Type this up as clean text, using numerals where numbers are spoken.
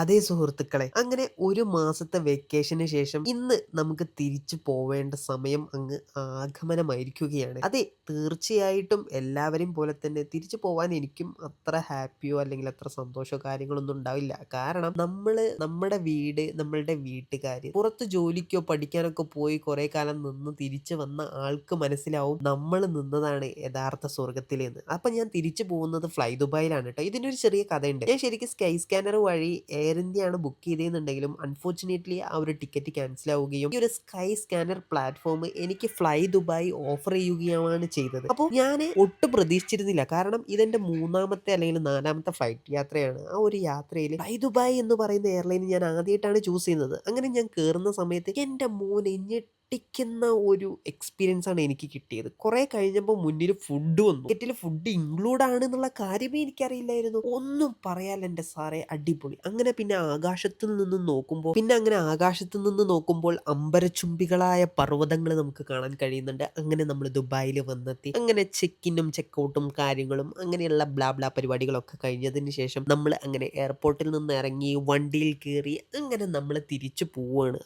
അതേ സുഹൃത്തുക്കളെ, അങ്ങനെ ഒരു മാസത്തെ വെക്കേഷന് ശേഷം ഇന്ന് നമുക്ക് തിരിച്ചു പോവേണ്ട സമയം അങ്ങ് ആഗമനമായിരിക്കുകയാണ്. അതെ, തീർച്ചയായിട്ടും എല്ലാവരെയും പോലെ തന്നെ തിരിച്ചു പോവാൻ എനിക്കും അത്ര ഹാപ്പിയോ അല്ലെങ്കിൽ അത്ര സന്തോഷമോ കാര്യങ്ങളൊന്നും ഉണ്ടാവില്ല. കാരണം നമ്മുടെ വീട്, നമ്മളുടെ വീട്ടുകാര് പുറത്ത് ജോലിക്കോ പഠിക്കാനൊക്കെ പോയി കുറെ കാലം നിന്ന് തിരിച്ചു വന്ന ആൾക്ക് മനസ്സിലാവും നമ്മൾ നിന്നതാണ് യഥാർത്ഥ സ്വർഗത്തിലെന്ന്. അപ്പൊ ഞാൻ തിരിച്ചു പോകുന്നത് ഫ്ലൈ ദുബായിലാണ് ട്ടോ. ഇതിനൊരു ചെറിയ കഥയുണ്ട്. ഞാൻ ശരിക്കും സ്കൈ സ്കാനർ വഴി എയർ ഇന്ത്യയാണ് ബുക്ക് ചെയ്തതെന്നുണ്ടെങ്കിലും അൺഫോർച്ചുനേറ്റ്ലി ആ ഒരു ടിക്കറ്റ് ക്യാൻസൽ ആവുകയും ഈ ഒരു സ്കൈ സ്കാനർ പ്ലാറ്റ്ഫോം എനിക്ക് ഫ്ലൈ ദുബായ് ഓഫർ ചെയ്യുകയാണ് ചെയ്തത്. അപ്പോൾ ഞാൻ ഒട്ടും പ്രതീക്ഷിച്ചിരുന്നില്ല. കാരണം ഇതെന്റെ മൂന്നാമത്തെ അല്ലെങ്കിൽ നാലാമത്തെ ഫ്ലൈറ്റ് യാത്രയാണ്. ആ ഒരു യാത്രയിൽ ഫ്ലൈ ദുബായ് എന്ന് പറയുന്ന എയർലൈൻ ഞാൻ ആദ്യമായിട്ടാണ് ചൂസ് ചെയ്യുന്നത്. അങ്ങനെ ഞാൻ കയറുന്ന സമയത്ത് എന്റെ മോനെ ഞെട്ടിക്കുന്ന ഒരു എക്സ്പീരിയൻസ് ആണ് എനിക്ക് കിട്ടിയത്. കുറെ കഴിഞ്ഞപ്പോൾ മുന്നിൽ ഫുഡ് വന്നു. ടിക്കറ്റിൽ ഫുഡ് ഇൻക്ലൂഡ് ആണ് എന്നുള്ള കാര്യമേ എനിക്കറിയില്ലായിരുന്നു. ഒന്നും പറയാല്ല എൻ്റെ സാറേ, അടിപൊളി. അങ്ങനെ പിന്നെ ആകാശത്ത് നിന്ന് നോക്കുമ്പോൾ അമ്പരചുംബികളായ പർവ്വതങ്ങൾ നമുക്ക് കാണാൻ കഴിയുന്നുണ്ട്. അങ്ങനെ നമ്മൾ ദുബായിൽ വന്നെത്തി. അങ്ങനെ ചെക്ക് ഇന്നും ചെക്ക് ഔട്ടും കാര്യങ്ങളും അങ്ങനെയുള്ള ബ്ലാ ബ്ലാ പരിപാടികളൊക്കെ കഴിഞ്ഞതിന് ശേഷം നമ്മൾ അങ്ങനെ എയർപോർട്ടിൽ നിന്ന് ഇറങ്ങി വണ്ടിയിൽ കയറി അങ്ങനെ നമ്മൾ തിരിച്ചു പോവുകയാണ്.